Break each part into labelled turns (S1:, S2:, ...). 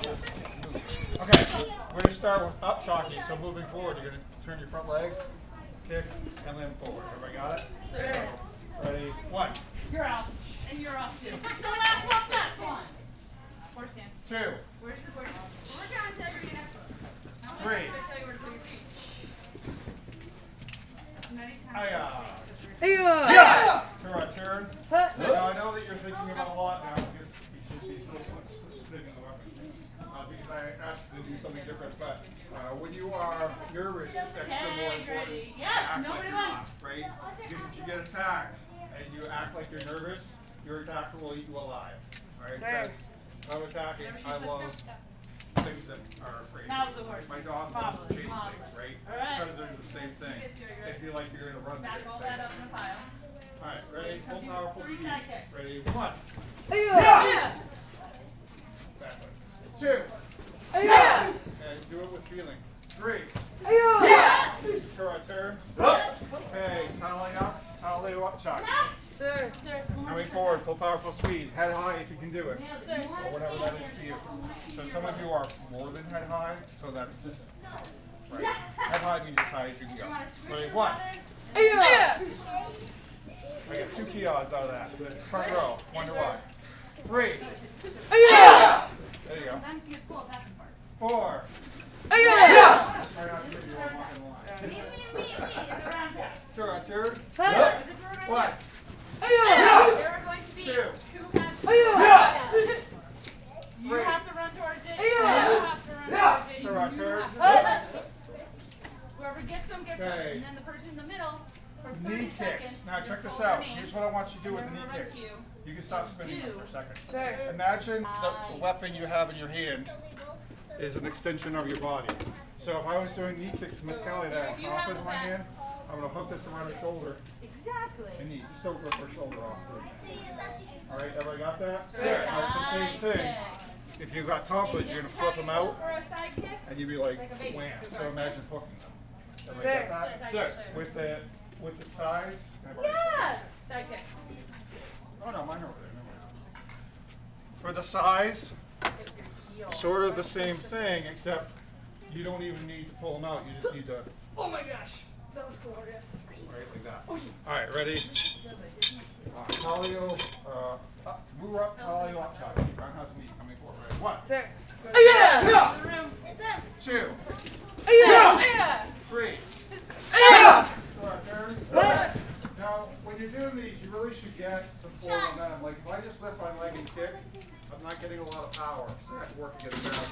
S1: Okay, we're going to start with up chalky. So moving forward, you're going to turn your front leg, kick, and land forward. Everybody got it? So, ready? One.
S2: You're out. And you're off too. The last one, last one. Horse stance.
S1: Two.
S2: Where's the horse? We're trying to tell you your next one.
S1: Three.
S2: I tell you where to put your feet.
S1: Yeah. Turn. Now I know that you're thinking about a lot now because you should be still thinking about it. Because I asked you to do something different, but when you are nervous, it's extra more important to act like you're not, right? Because if you get attacked and you act like you're nervous, your attacker will eat you alive, right? Because if I'm attacking, I love things that are afraid. My dog loves to chase things, right? Predators are the same thing. They feel like you're going to run
S2: Stack all that up in a pile.
S1: All right, ready? Full powerful speed. Ready? One.
S2: Yeah.
S1: Two. And do it with feeling. Three. Turn. Okay, tally up, chalk.
S3: Sir.
S1: Coming forward, full powerful speed. Head high if you can do it. Or whatever that is to you. So some of you are more than head high, so that's right. Head high means as high as you can go. Ready? One. I got 2 kiosks out of that. That's front row. Wonder why. 3. There you go. 4. Try not to give you one walk in the line. Turn. One.
S2: There are going to be
S1: 2.
S2: 2 hands. You have to run towards it. You have to run towards it. Whoever gets them, gets them. And then the person in the middle.
S1: Knee kicks. Now check this out. Here's what I want you to do with the knee kicks. You can stop spinning them for a second. Imagine the weapon you have in your hand is an extension of your body. So if I was doing knee kicks to Miss Kelly that off as my hand, I'm going to hook this around her shoulder.
S2: Exactly.
S1: And knee. Just don't rip her shoulder off. All right, everybody got that? Now it's the same thing. If you've got tomboys, you're going to flip them out, and you'd be like, wham. So imagine hooking them. Everybody got that? So with the size.
S2: Yes. Side kick.
S1: Oh no, mine are over there. For the size, sort of the same thing, except you don't even need to pull them out. You just need to.
S2: Oh my gosh, that was glorious.
S1: Right like that. All right, ready? Talio, move up, Talio up, top. Roundhouse knee coming forward. Ready? 1.
S3: Sir.
S1: 2. 3. Turn. Now, when you're doing these, you really should get some forward momentum. Like if I just lift my leg and kick, I'm not getting a lot of power, so I have to work to get it down.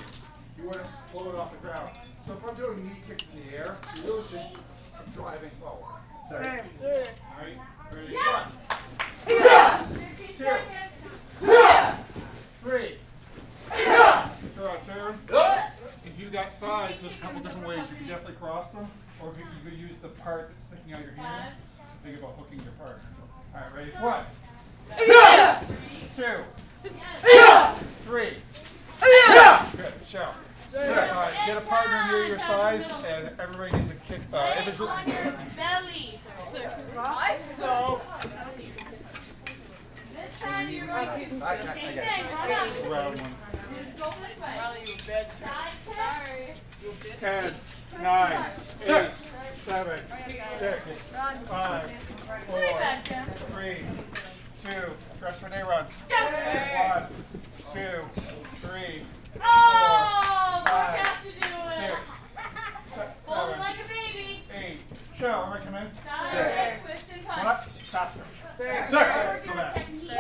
S1: You want to explode off the ground. So if I'm doing knee kicks in the air, you really should be driving forward. So, all right, ready? 1. 2. 3. Turn. If you got size, there's a couple different ways. You can definitely cross them, or if you could use the part that's sticking out your hand. Think about hooking your partner. All right, ready? 1. 2. 3. Good. Show. Get a partner near your size, and everybody needs a kick.
S2: On your belly. This time you're going to do the same thing. Run up.
S1: Round one.
S2: Just go this way. Side kick.
S1: 10, 9, 8, 7, 6, 5, 4, 3, 2. Rest for day run. 1, 2, 3, 4,
S2: Oh,
S1: 5,
S2: have to do it.
S1: 6,
S2: Hold it
S1: 7,
S2: like a baby.
S1: 8. Show. Everybody come in.
S2: Side kick, twist and
S1: Come
S2: punch.
S1: up. Faster.
S2: We're
S1: Come
S2: doing
S1: back.
S2: technique.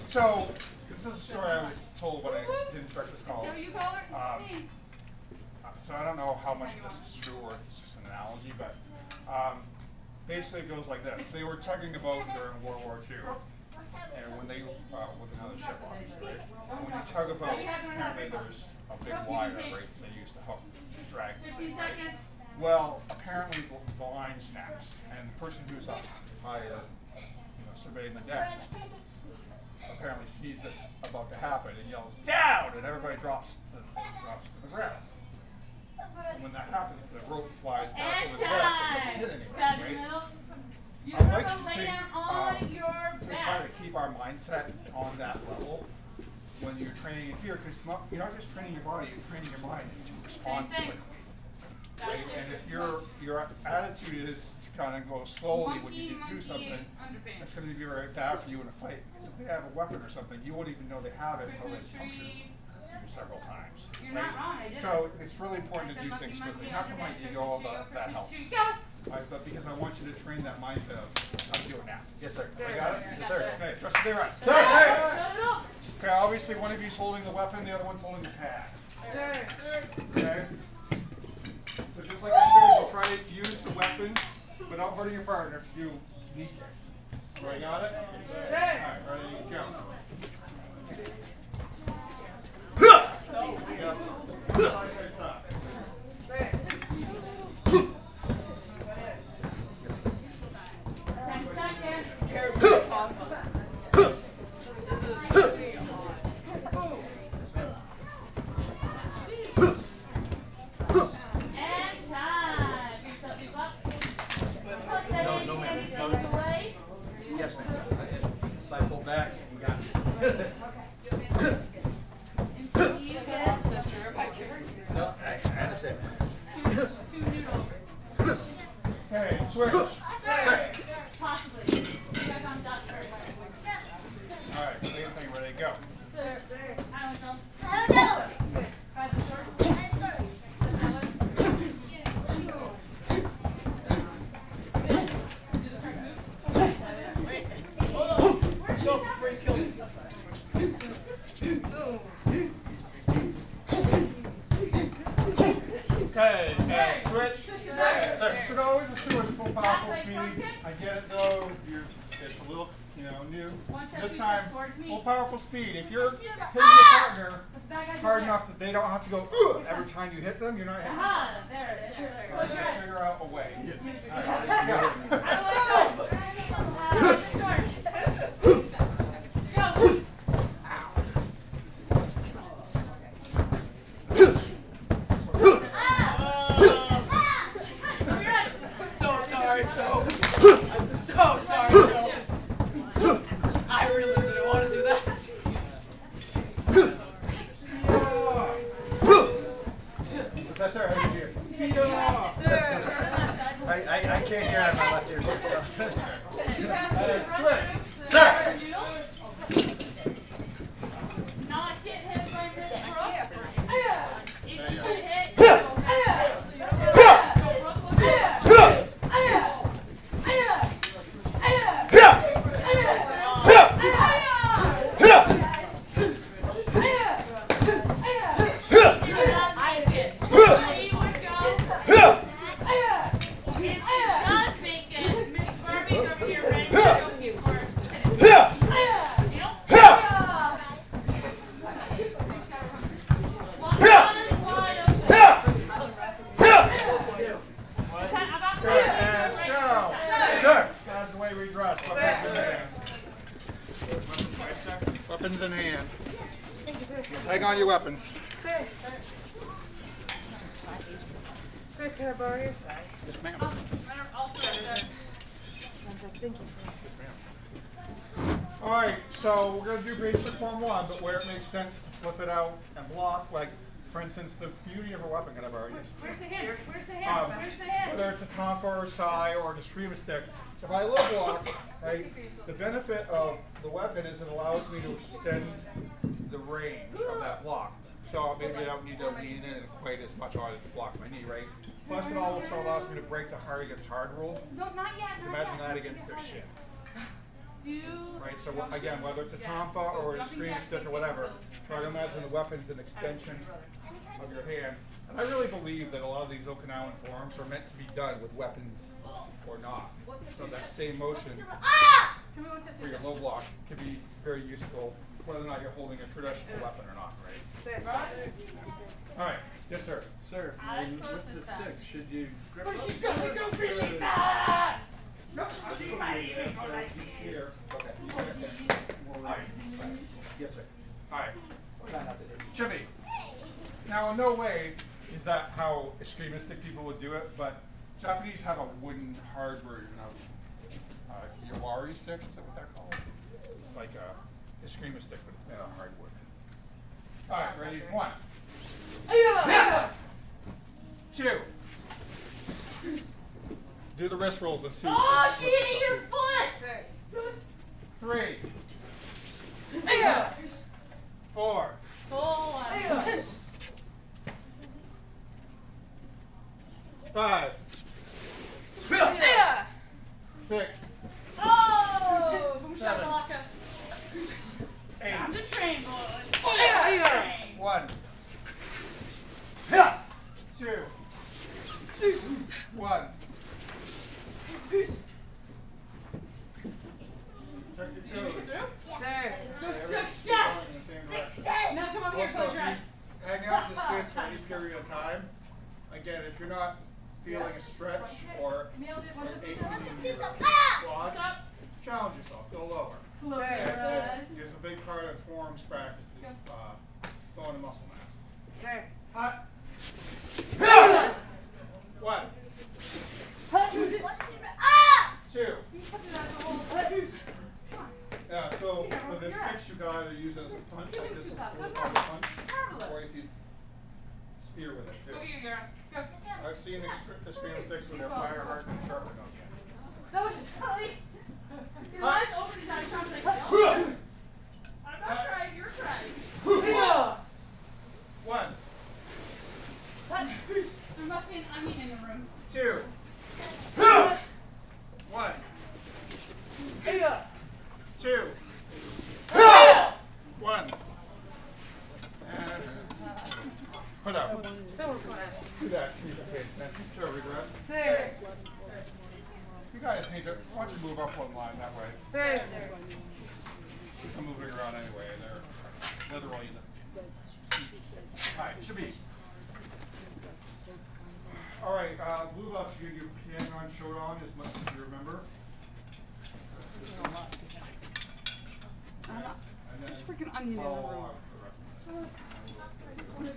S1: So, this is a story I was told when I didn't start this college.
S2: So you call her?
S1: So I don't know how much of this is true or it's just an analogy, but basically it goes like this. They were tugging a boat during World War II, and when they, with another ship obviously, right? And when you tug a boat, apparently there's a big wire, right, they use to hook, drag.
S2: 15 seconds.
S1: Well, apparently the line snaps, and the person who's up high, surveying the deck, apparently sees this about to happen and yells, "Down!" and everybody drops to the ground. And when that happens, the rope flies back over the deck and doesn't hit anyone, right?
S2: You
S1: I'd like
S2: lay
S1: to
S2: down on your
S1: try
S2: back.
S1: to keep our mindset on that level. when you're training it here, because you're not just training your body, you're training your mind to respond quickly. Right? And if your attitude is to kind of go slowly when you do something, that's going to be very bad for you in a fight. Because if they have a weapon or something, you won't even know they have it until they puncture you several times.
S2: You're not wrong, I did.
S1: So it's really important to do things quickly. Not for my ego, although that helps. But because I want you to train that mindset of how to do it now.
S3: Yes, sir.
S1: You got it?
S3: Yes, sir.
S1: Okay, trust me, right.
S3: Sir!
S1: Okay, obviously one of you's holding the weapon, the other one's holding the pad. Okay? So just like I showed you, try to use the weapon without hurting your partner if you do knee kicks. Everybody got it? Alright, ready, go. Stop.
S3: Yes, ma'am. If I pull back, you got it. No, I understand.
S1: Okay, switch.
S3: Sir.
S1: Alright, same thing, ready, go. Okay, and switch.
S3: Sir.
S1: You should always assume it's full powerful speed. I get it though, it's a little, new. This time, full powerful speed. If you're hitting your partner hard enough that they don't have to go every time you hit them, you're not hitting them.
S2: There it is.
S1: So just figure out a way.
S4: So sorry. I really didn't want to do that.
S3: What's that, sir? How you doing? I can't hear out of my left ear,
S1: Switch.
S3: Sir!
S2: Not get hit by this crook. If you get hit,
S1: Weapons in hand. Hang on your weapons.
S4: Sir, can I borrow your side?
S1: Yes, ma'am.
S4: Thank you, sir.
S1: Alright, so we're going to do basic form 1, but where it makes sense to flip it out and block, like, for instance, the beauty of a weapon can I borrow yours?
S2: where's the hand? Where's the hand? Where's the hand?
S1: Whether it's a tonfa or a sai or an extremist stick, if I low block, right, the benefit of the weapon is it allows me to extend the range of that block. So maybe I don't need to lean in quite as much on it to block my knee, right? Plus it also allows me to break the hard against hard rule.
S2: No, not yet.
S1: So imagine that against their shin. Right, so again, whether it's a tonfa or an extremist stick or whatever, try to imagine the weapon's an extension of your hand. And I really believe that a lot of these Okinawan forms are meant to be done with weapons or not. So that same motion for your low block can be very useful whether or not you're holding a traditional weapon or not, right? Alright, yes sir.
S3: Sir, with the sticks, should you grip
S2: Where's
S3: up?
S2: she going? Go really fast!
S1: No, she might even go like here. Okay.
S3: Yes, sir.
S1: Alright.
S3: Try not to hit you.
S1: Jimmy. Now in no way is that how extremistic people would do it, but Japanese have a wooden hard version of Yawari stick, is that what they're called? It's like a extremist stick, but it's made of hardwood. Ready? 1, 2. Do the wrist rolls and see.
S2: Oh, she ate your foot!
S1: 3, 4,
S2: Full on.
S1: 5, 6,
S2: Oh! Boom
S1: 7,
S2: shakalaka.
S1: 8,
S2: Time to train, boys.
S1: 1, 2, 1. Check your toes.
S2: Go
S1: Everything's
S2: success!
S1: going in the same direction.
S2: Now come over here,
S1: Also,
S2: close
S1: if
S2: your
S1: you
S2: eyes.
S1: hang out in the skids for any period of time, again, if you're not feeling a stretch or
S2: Nailed it. One,
S1: an
S2: two,
S1: aching
S2: three.
S1: in your quad,
S2: Stop.
S1: challenge yourself. Go lower.
S2: Close your
S1: And,
S2: eyes.
S1: there's a big part of forms practice is bone and muscle mass.
S4: Sir.
S1: Hot. 1, 2. Yeah, so for the sticks, you gotta use it as a punch, like this is a punch, or if you spear with it
S2: Go
S1: too.
S2: here, Yara. Go.
S1: I've seen extreme sticks with their fire hardened and sharpened on.
S2: That was silly. Your eyes open his eyes. Sounds like no. I'm not trying. You're trying.
S1: 1,
S2: There must be an onion in the room.
S1: 2, 1, 2, 1. And put out. Do that. See if you pay attention. Show regret.
S4: Sir.
S1: You guys need to, why don't you move up one line that way?
S4: Sir.
S1: I'm moving around anyway, and they're all using. Alright, should be. Alright, blue belts, you do Piang on Shodan as much as you remember. And then
S2: Freaking onion in the
S1: follow
S2: room.
S1: along for the rest of it.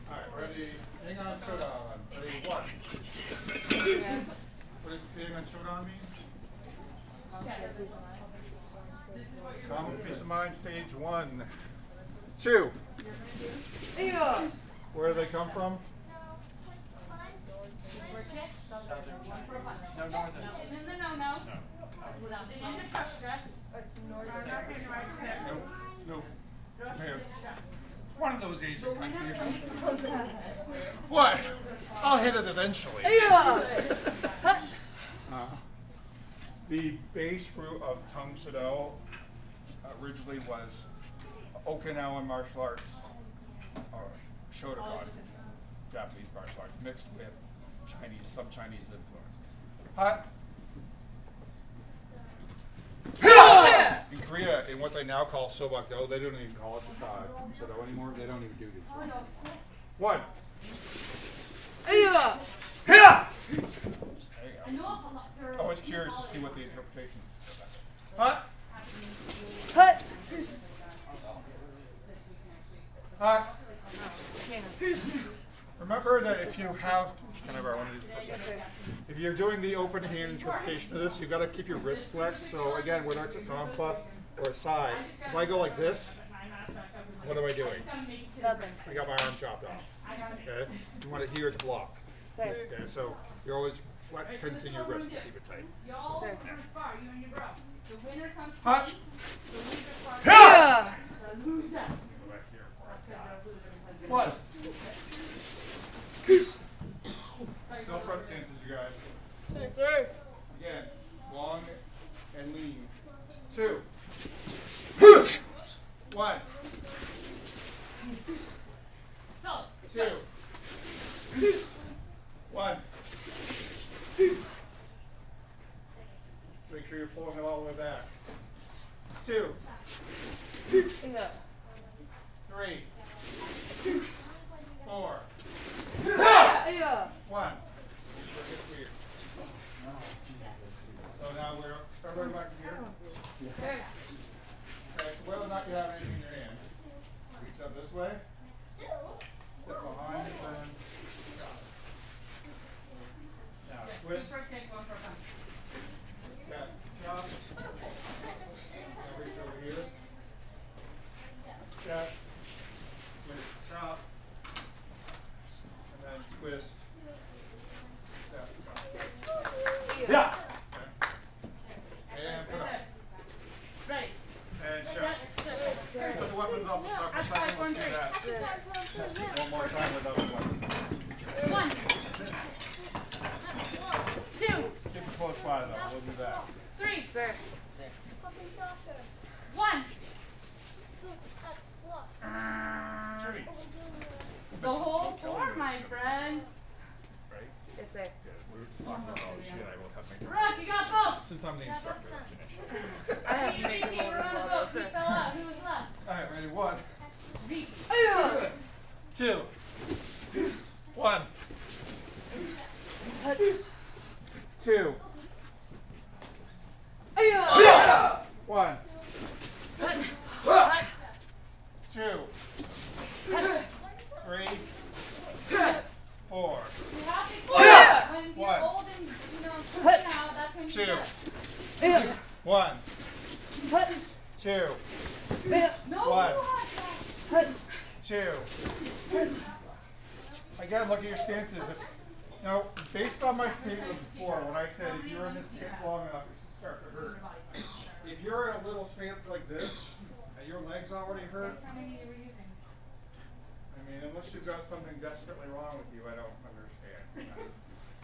S1: Alright, ready? Hang on Shodan. Ready? 1. What does Piang on Shodan mean? Common peace of mind, stage 1. 2. Where do they come from?
S2: No, no. They end the trust stress.
S1: No. Japan. One of those Asian countries. What? I'll hit it eventually. The base root of Tang Soo Do originally was Okinawan martial arts, or Shotokan, Japanese martial arts, mixed with some Chinese influences. Hot. In Korea, in what they now call Sobak Do, they don't even call it Tang Soo Do anymore. They don't even do these. 1. There you go. I'm always curious to see what the interpretation is. Hot. Hot. Remember that if you have, can I borrow one of these for a second? If you're doing the open hand interpretation of this, you've got to keep your wrist flexed. So again, whether it's a tonfa or a side, if I go like this, what am I doing? I got my arm chopped off. Okay? You want it here to block. Okay, so you're always tensing your wrist to keep it tight.
S2: Y'all spar, you and your bro. The winner comes to
S1: Hot.
S2: me. The loser spars. The loser.
S1: Go back here. 1. Still front stances, you guys. Again, long and lean. 2. 1.
S2: Solid.
S1: 2. 1. Make sure you're pulling it all the way back. 2. 3. 4. 1. So now everybody back here. Okay, so whether or not you have anything in your hand, reach up this way, step behind, turn, stop. Now twist, step, chop, now reach over here, step, twist, chop. a second, we'll see that one more time without the one.
S2: 1, 2,
S1: Keep it close by though, we'll do that.
S2: 3,
S4: Sir.
S2: 1.
S1: Jimmy.
S2: The whole form, my friend.
S1: Right?
S4: Yes, sir.
S1: Good. We're talking about all the shit I will have to make.
S2: Rook, you got both.
S1: Since I'm the instructor, that's an issue.
S4: I have
S2: Repeat,
S4: maker
S2: repeat,
S4: rolls
S2: we're
S4: as
S2: on the
S4: well,
S2: boat.
S4: though,
S2: He
S4: sir.
S2: fell out. Who was left?
S1: Alright, ready? 1,
S2: Repeat.
S1: 2, 1, 2, 1, 2, 3, 4,
S2: You have to when you're
S1: 1,
S2: old and, pushing out, that's when you
S1: 2,
S2: do it.
S1: 1, 2,
S2: No,
S1: 1,
S2: you have
S1: 2. Again, look at your stances. Now, based on my statement before, when I said if you're in this stance long enough, it should start to hurt. If you're in a little stance like this, and your legs already hurt,
S2: How many you were using?
S1: I mean, unless you've got something desperately wrong with you, I don't understand.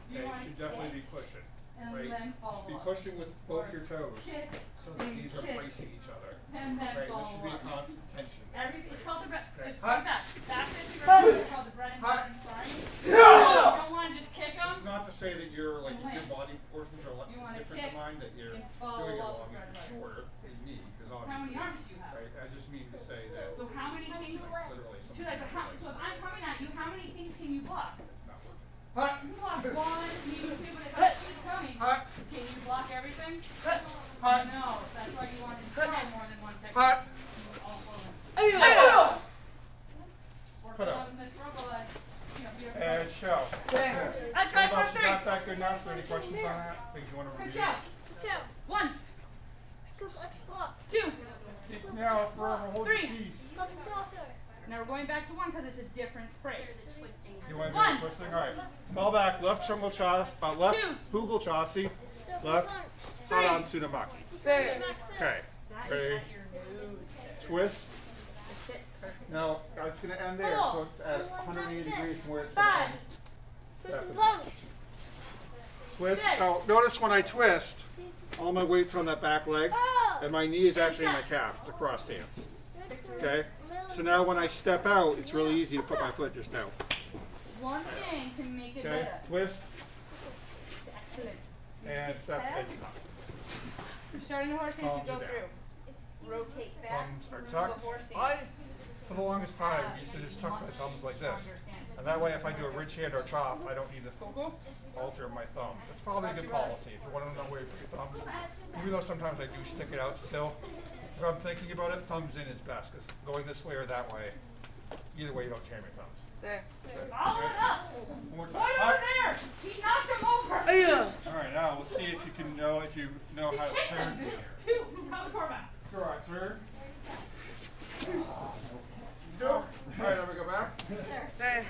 S2: You
S1: Okay, you
S2: want
S1: should
S2: to
S1: definitely
S2: kick
S1: be pushing,
S2: and
S1: right?
S2: then
S1: Just
S2: follow
S1: be
S2: up.
S1: pushing with both your toes,
S2: Kick
S1: so that these are
S2: kick.
S1: facing each other.
S2: and then
S1: Right,
S2: follow
S1: there should be a
S2: up.
S1: constant tension.
S2: Everything, it's called the bread. Just
S1: Hut.
S2: like that. Back fist, it's called the bread and
S1: Hut.
S2: butter flying. You don't want to just kick them.
S1: It's not to say that you're like
S2: And
S1: your
S2: land.
S1: body proportions are
S2: You wanna
S1: different
S2: kick
S1: than mine, that you're
S2: and follow
S1: doing it
S2: up
S1: wrong,
S2: with
S1: you're
S2: bread and
S1: shorter than me, because
S2: How many
S1: obviously,
S2: arms do you have?
S1: right, I just mean to say that
S2: So how many things?
S1: literally
S2: Two,
S1: something
S2: like, but how,
S1: like
S2: so if I'm coming at you, how many things can you block?
S1: it's not working. Hut!
S2: You can block one, maybe two, but if I keep coming,
S1: Hut!
S2: can you block everything?
S1: Hut!
S2: No, that's why you want to throw more than one technique.
S1: Hut!
S2: All four of them. Or
S1: Put up.
S2: Miss Rocco, be a
S1: And show.
S2: That's
S1: What
S2: good
S1: about
S2: for
S1: you
S2: 3.
S1: got that good enough? Any questions on that? Things you want to
S2: Good
S1: review?
S2: job. 1, 2.
S1: Now, for a whole
S2: 3.
S1: piece.
S2: Now we're going back to 1 because it's a different phrase.
S1: You want to do
S2: 1.
S1: the twisting? All right. Fall back. Left chungal chas, left
S2: 2.
S1: hugal chasi, left haran sunamaki.
S4: Sir.
S1: Okay. Ready? Twist. Now, it's going to end there, so it's at 180 degrees from where it's going to
S2: 5.
S1: end. Twist. Now, notice when I twist, all my weight's on that back leg, and my knee is actually in my calf, the cross stance. Okay? So now when I step out, it's really easy to put my foot just out.
S2: One thing can make it
S1: Okay?
S2: better.
S1: Twist,
S2: Excellent.
S1: and step, and stop.
S2: You're starting the horse stance,
S1: Palms
S2: you go
S1: are down.
S2: through. Rotate back
S1: Thumbs are
S2: through the
S1: tucked.
S2: horse stance.
S1: I, for the longest time, used to just tuck my thumbs like this. And that way, if I do a ridge hand or chop, I don't need to alter my thumbs. It's probably a good policy if you want to know where you put your thumbs. Even though sometimes I do stick it out still. If I'm thinking about it, thumbs in is best, because going this way or that way, either way you don't jam your thumbs.
S4: Sir.
S2: Follow it up.
S1: One more time.
S2: Right over there. He knocked him over.
S1: All right, now let's see if you can know
S2: He
S1: how to
S2: kicked
S1: turn.
S2: him. 2. How the core back.
S1: All right, turn. Go. All right, let me go back.
S4: Sir.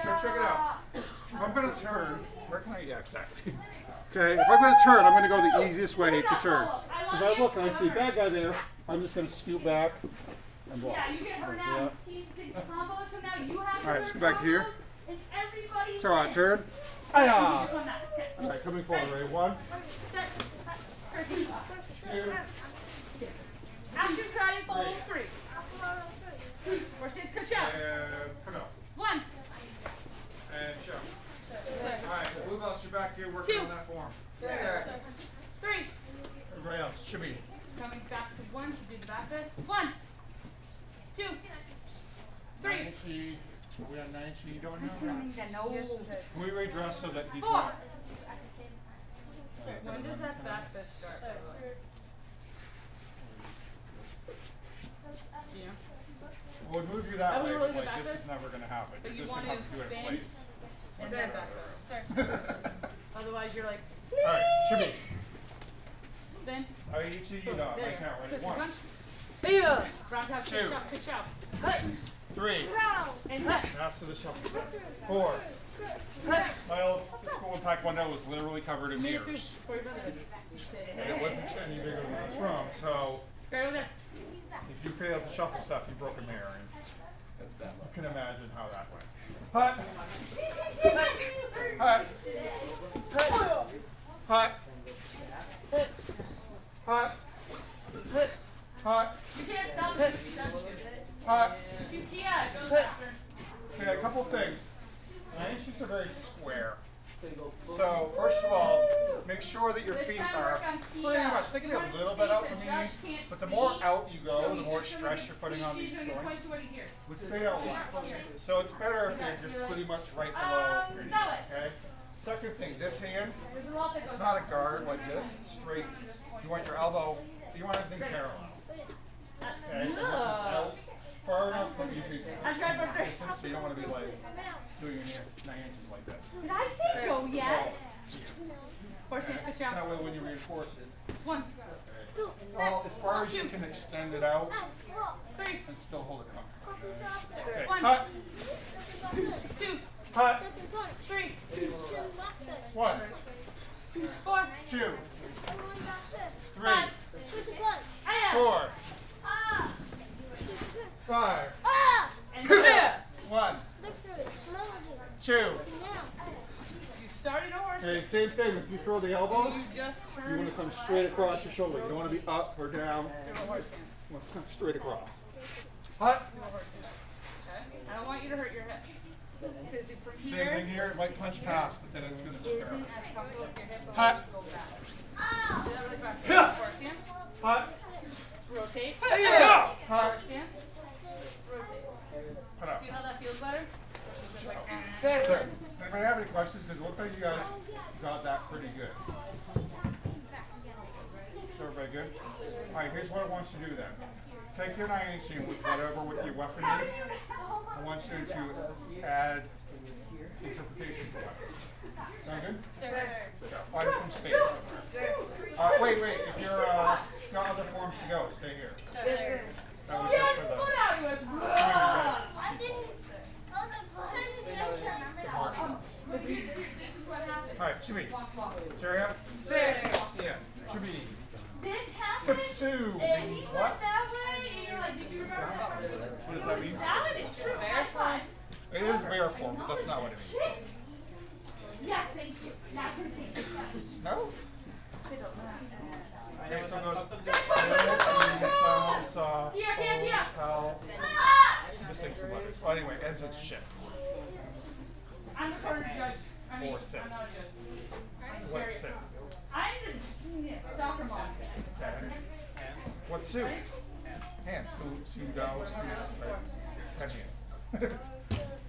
S1: So check it out. If I'm going to turn, where can I? Yeah, exactly. Okay, if I'm going to turn, I'm going to go the easiest way to turn. So if I look and I see a bad guy there, I'm just going to scoot back and block.
S2: Yeah, you get her now. He did combos, so now you have to
S1: All right, let's go back to here.
S2: And everybody
S1: So I
S2: wins.
S1: turn.
S2: You
S1: Hiya!
S2: just won that. Okay.
S1: All right, coming forward. Ready? 1,
S2: Set.
S1: 2,
S2: Action trying follow 3. Horse stance, coach out.
S1: and come out.
S2: 1.
S1: And show. All right, so blue belts, you're back here working on that form.
S4: Sir.
S2: 3.
S1: Everybody else, shimmy.
S2: Coming back to 1 to do the back fist. 1, 2, 3.
S1: 90. We on 90. You don't know?
S2: No.
S4: Yes, sir.
S1: Can we redress so that he's
S2: 4.
S1: not?
S2: When does that back fist start? by the way? Yeah.
S1: We'll move you
S2: That
S1: that
S2: was
S1: way,
S2: a really
S1: but
S2: good
S1: like,
S2: back
S1: this
S2: fist.
S1: is never going to happen.
S2: But
S1: You're
S2: you
S1: just
S2: want
S1: going to
S2: to
S1: have to do it in
S2: bend
S1: place.
S2: and then back fist. Otherwise, you're like,
S1: All right, shimmy.
S2: then.
S1: All right, each of you know. I count. Ready?
S2: Twist
S1: 1,
S2: punch.
S4: Yeah.
S2: Roundhouse,
S1: Two.
S2: kick out, kick out.
S1: 3.
S2: And
S1: After the shuffle. 4. My old school in Taekwondo was literally covered in
S2: minute 3
S1: mirrors.
S2: before your brother did.
S1: And it wasn't any bigger than this room, so
S2: Right over there.
S1: If you failed to shuffle stuff, you broke a mirror. And
S3: That's bad luck.
S1: you can imagine how that went. Hut. Hut. Hut. Hut. Hut.
S2: You can't stop it if you touch it.
S1: Hut.
S2: If you can't, it goes faster.
S1: Okay, a couple things. Nine inches are very square. So first of all, make sure that your feet are pretty much, they can be a little bit out from the knees, but the more out you go, the more stress you're putting on these joints. Would stay out long. So it's better if you're just pretty much right below your knees, okay? Second thing, this hand, it's not a guard like this, straight. You want your elbow, you want everything parallel. Okay, and this is out far enough that you can distance, so you don't want to be like doing your 9 inches like that.
S2: Did I say go yet? Good job.
S1: That way when you reinforce it,
S2: One.
S1: well, as far as you can extend it out
S2: Three.
S1: and still hold it comfortably. Okay,
S2: One.
S1: cut.
S2: 2.
S1: Cut.
S2: 3.
S1: 1,
S2: 4.
S1: 2, 3,
S2: 5.
S1: 4, 5,
S2: And
S1: 1, 2.
S2: you started a horse.
S1: Okay, same thing. If you throw the elbows,
S2: You just
S1: you
S2: turn.
S1: want to come straight across your shoulder. You don't want to be up or down. You want to come straight across. Hut.
S2: I don't want you to hurt your hip. Because from
S1: Same
S2: here,
S1: thing here. It might punch past, but then it's going to square.
S2: as it comes up your hip,
S1: Hut.
S2: go back. Do that really fast. Forward stand.
S1: Hut.
S2: Rotate.
S1: Hut.
S2: Stand. Rotate.
S1: Put up.
S2: Feel how that feels better?
S1: Sir, anybody have any questions? Because it looks like you guys got that pretty good. Is everybody good? All right, here's what I want you to do then. Take your 9 inch with whatever with your weapon is. I want you to add interpretation to it. Sound good? Good job. Find some space somewhere. Wait. If you're got other forms to go, stay here. That was just for all right, Chibi. Cherry up. Yeah, Chibi.
S2: This happened,
S1: Sue.
S2: and he
S1: What?
S2: went that way, and you're like, did you remember?
S1: What does that mean?
S2: That was a true verify.
S1: It is bear form, but that's not what it means.
S2: Yes, thank you. Now continue.
S1: No? Okay, so it goes. Missing some letters. Well, anyway, ends with shit.
S2: I'm the corner judge. I mean,
S1: Or sit.
S2: I'm not a judge.
S1: What's sit?
S2: I'm the soccer mom.
S1: Okay. What's Sue? Hands. Sue Do. Right? 10 hands.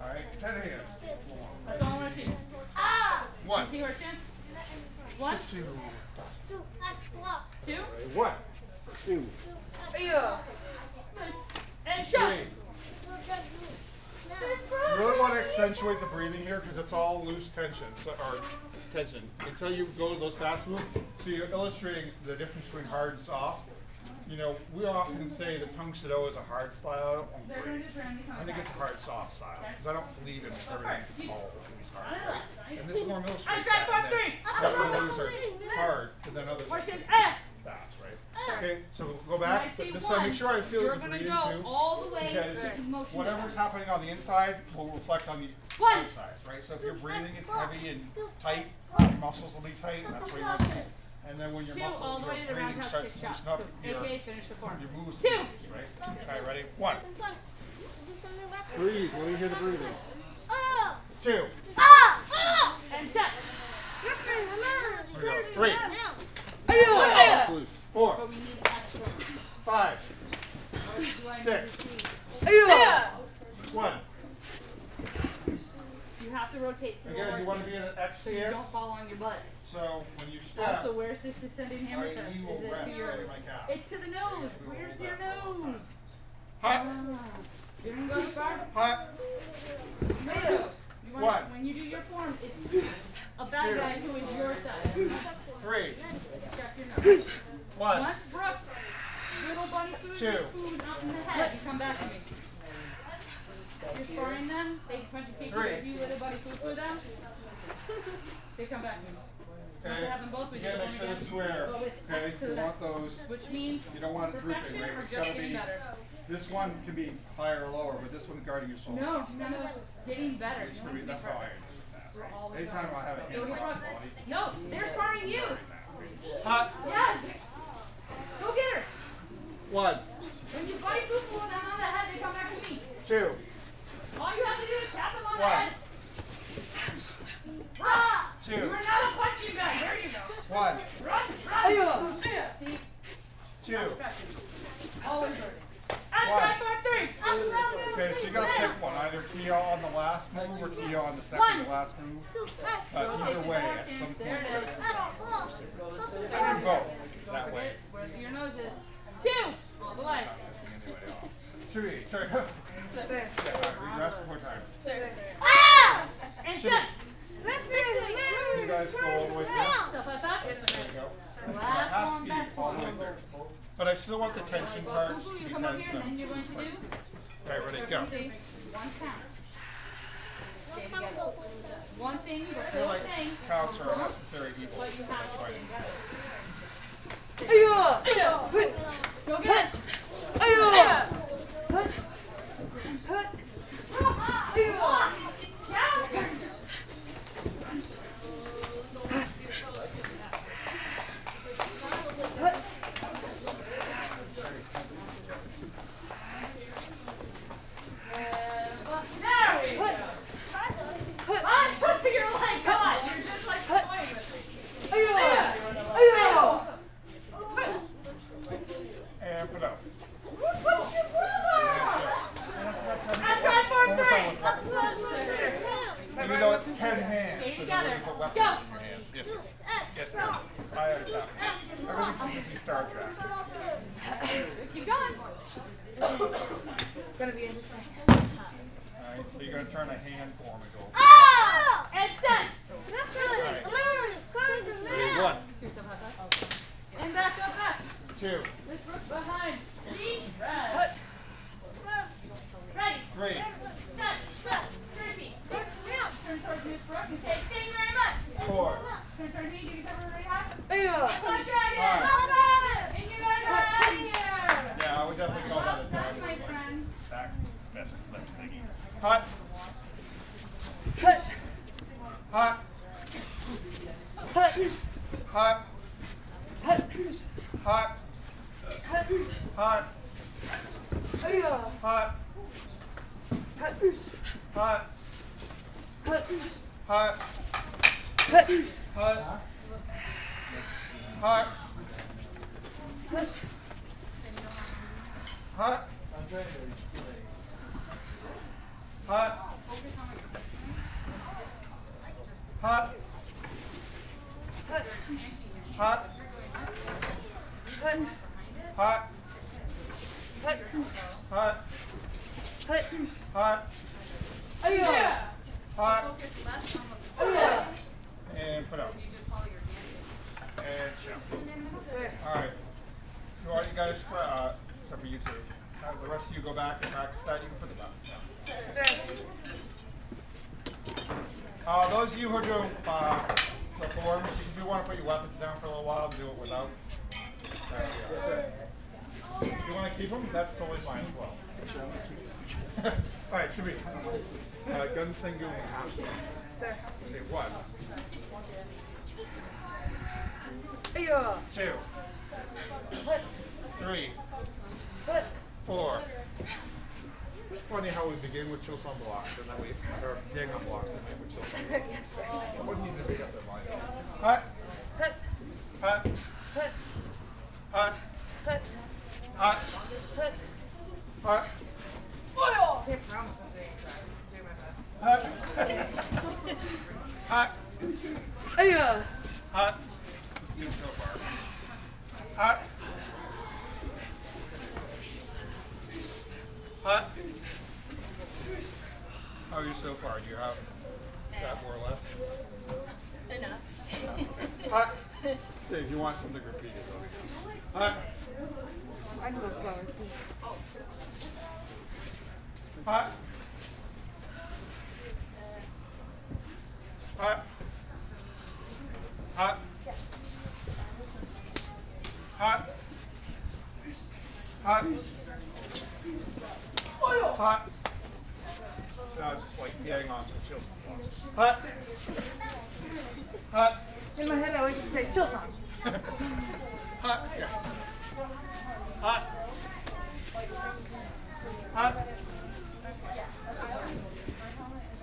S1: Alright, 10 hands.
S2: That's all I want to see.
S1: 1.
S2: See where it stands? 1,
S1: 2.
S2: 2,
S1: 1. 2.
S2: and shut.
S1: 3. You really want to accentuate the breathing here because it's all loose tension, or tension. Until you go to those fast moves, so you're illustrating the difference between hard and soft. You know, we often say that Tang Soo Do is a hard style. I think it's a hard soft style because I don't believe in everything always hard. And this form illustrates that. Some moves are hard, and then others are fast, right? Okay, so we'll go back. This time, make sure I feel
S2: you're
S1: the
S2: going to
S1: breathing
S2: go
S1: too.
S2: all the way
S1: Because
S2: to motion.
S1: whatever's happening on the inside will reflect on the outside, right? So if your breathing is heavy and tight, your muscles will be tight, and that's where you want to be. And then when your
S2: all the way to the
S1: breathing
S2: roundhouse
S1: starts
S2: kick
S1: to
S2: shot.
S1: loosen up,
S2: So,
S1: your
S2: AKA finish the form.
S1: moves
S2: 2.
S1: right? Okay, ready? 1. Breathe. Let me hear the breathing. 2.
S2: And set.
S1: Here we go. 3. Loose. 4. 5. 6. 1.
S2: You have to rotate through
S1: Again, you want to be in an X
S2: so you don't
S1: stance.
S2: fall on your butt.
S1: So when you step,
S2: Also, where's this descending hammer
S1: my
S2: thrust?
S1: knee will
S2: Is it
S1: rest
S2: to your,
S1: right in my calf.
S2: it's to the nose. Where's your nose?
S1: Hot.
S2: You didn't go far?
S1: Hot.
S2: You want, when you do your form, it's a bad guy who is your side.
S1: 3.
S2: Check your nose.
S1: 1.
S2: Once Brooke, little bunny food,
S1: 2.
S2: food up in the head, you come back to me. You're sparring them, they punch a kick,
S1: 3.
S2: you little bunny food for them, they come back to me. You have to have them both with you.
S1: Again, make sure they're square. Okay, you want those.
S2: Which means
S1: You don't want it drooping,
S2: perfection
S1: right?
S2: or
S1: It's
S2: just
S1: gotta
S2: getting
S1: be.
S2: better.
S1: This one can be higher or lower, but this one guarding your shoulder.
S2: No, getting better.
S1: It's gonna be, that's how I understand that. Anytime I have a hand across the body.
S2: No, they're sparring you.
S1: Hot.
S2: Yes. Go get her.
S1: 1,
S2: When you bite people with them on the head, they come back to me.
S1: 2,
S2: All you have to do is tap them on the
S1: 1,
S2: head. Ah!
S1: 2,
S2: You are not a punching bag. There you go.
S1: 1,
S2: Run. See?
S1: 2.
S2: Always hurt. And try for 3.
S1: Okay, so you gotta pick one. Either Kia on the last move or Kia on the second to last move. But either way, at some point,
S2: There it is.
S1: I do both. That way.
S2: Where your nose is. 2. All the way.
S1: 3. Sorry. Yeah, regress one more time.
S2: And set.
S1: You guys go all the way through.
S2: Stuff like that.
S1: There you go.
S2: Last
S1: Half
S2: one
S1: speed
S2: back.
S1: all the way through. But I still want the tension parts to
S2: You
S1: be
S2: come up
S1: tense.
S2: here and then you're going to do.
S1: Alright, ready, go.
S2: 1 count. One thing, the
S1: I feel
S2: whole
S1: like
S2: thing.
S1: counts are a necessary evil.
S2: But you have to
S1: Fighting.
S2: go get it.
S1: And put up. Even though it's 10 hands,
S2: Stay
S1: there's a way
S2: together.
S1: to put weapons
S2: Go.
S1: in your hands. Yes, sir. Yes, sir. I understand. Everything should be Star Trek.
S2: Keep going.
S4: Gonna be interesting.
S1: Alright, so you're going to turn a hand form and go.
S2: And set.
S1: Ready, 1,
S2: And back up, back.
S1: 2,
S2: This Brooke behind. Deep breath. Ready.
S1: 3,
S2: Set. Turkey. Turn towards Miss Brooke and say, thank you very much.
S1: 4,
S2: Turn towards me. Give yourself a really high.
S4: Yeah.
S2: Let's try again. And you guys are out of here.
S1: Yeah, I would definitely call that a
S2: That's my
S1: diamond.
S2: friend.
S1: Back, best left thingy. Hot. Hot. Hot. Hot. Hot. Hot. Hot. Hot. Hot. Hot. Hot. Hot. Hot. Hot. Hot. Hot. Hot. And put up. And jump. Alright. You want you guys, except for you two. The rest of you go back and practice that. You can put it down. Those of you who are doing the forms, if you want to put your weapons down for a little while, do it without. If you want to keep them, that's totally fine as well. Alright, should we? Gun single and half swing. Okay, 1, 2, 3, 4. It's funny how we begin with chills on blocks, and then we or gang on blocks, and then we chill on blocks. It wasn't even to make up their mind. Hot. Hot. Hot. Hot. Hot. Hot. Hot. Hot. Let's do it so far. Hot. Hot. How are you so far? Do you have that more or less?
S4: Enough.
S1: Hot. See, if you want something repeated, though. Hot.
S4: I can go slower too.
S1: Hot. Hot. Hot. Hot. Hot. Hot. So now it's just like getting on to the chill song. Hot. Hot.
S2: In my head, I like to say chill song.
S1: Hot. Yeah. Hot. Hot.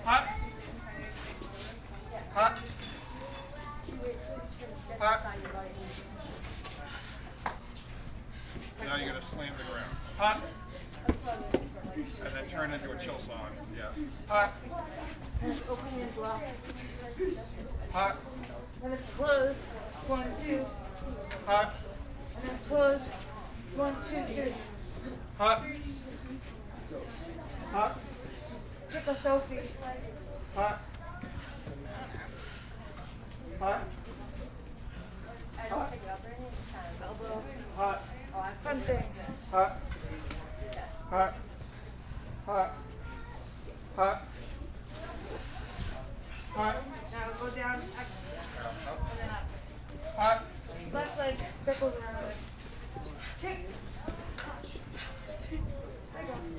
S1: Hot. Hot. Hot. Now you're going to slam the ground. Hot. And then turn into a chill song. Yeah. Hot.
S2: And it's open and block.
S1: Hot.
S2: And it's closed. 1, 2.
S1: Hot.
S2: And then closed. 1, 2, 3.
S1: Hot. Hot.
S2: Pick a Sophie.
S1: Hot. Hot.
S2: Elbow.
S1: Hot.
S2: Front thing.
S1: Hot. Hot. Hot. Hot. Hot.
S2: Now go down. X. And then up.
S1: Hot.
S2: Left leg circles around the leg. Kick.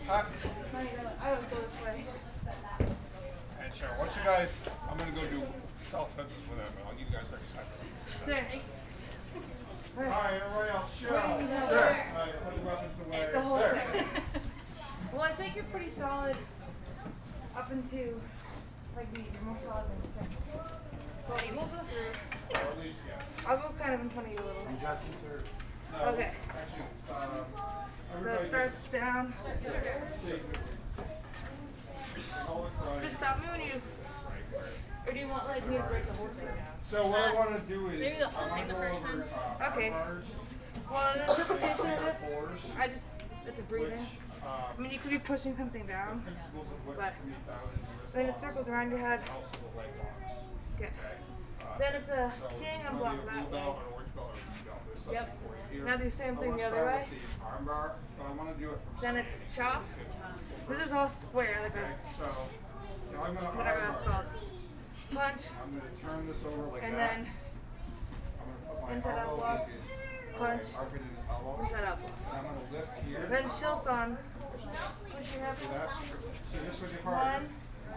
S1: Hot.
S2: Now you go. I would go this way.
S1: And sure, once you guys, I'm going to go do self-defenses with them, and I'll give you guys exercise.
S2: Sit.
S1: All right, everybody else, chill.
S2: Sure.
S1: All right, put the weapons away.
S2: The whole
S1: Sir.
S2: thing. Well, I think you're pretty solid up into, like me. You're more solid than you think. But we'll go through.
S1: Or at least, yeah.
S2: I'll go kind of in front of you a little.
S3: Justin, sir.
S1: No,
S2: Okay.
S1: Actually,
S2: So
S1: everybody
S2: it starts down. Just stop me when you. Or do you want like me to break the whole thing down?
S1: So what I want to do is,
S2: Maybe the whole
S1: I want
S2: thing
S1: to
S2: the
S1: go
S2: first
S1: over
S2: time. Okay.
S1: bars,
S2: Well, an interpretation of this,
S1: fours,
S2: it's a breathing. I mean, you could be pushing something down,
S1: principles of which
S2: but
S1: can be found in the
S2: then it circles around your head.
S1: and also the leg locks.
S2: Good.
S1: Okay?
S2: Then it's a
S1: So
S2: king
S1: whether
S2: and block
S1: you're a
S2: that
S1: blue
S2: way.
S1: belt or an orange belt or a green belt, there's something
S2: Yep.
S1: for you here.
S2: Now do the same
S1: I
S2: thing
S1: wanna
S2: the other
S1: start
S2: way.
S1: with the arm bar, but I want to do it from
S2: Then it's chop. This is all square, like
S1: Okay,
S2: a
S1: so now I'm going to
S2: whatever that's called. Punch,
S1: I'm going to turn this over like
S2: and
S1: that.
S2: then
S1: I'm going to put my
S2: inside
S1: elbow
S2: elbow,
S1: in his,
S2: punch,
S1: my armpit in his elbow.
S2: inside up.
S1: And I'm going to lift here.
S2: Then chills on. Push your hip.
S1: See that? See this with your partner.
S2: 1,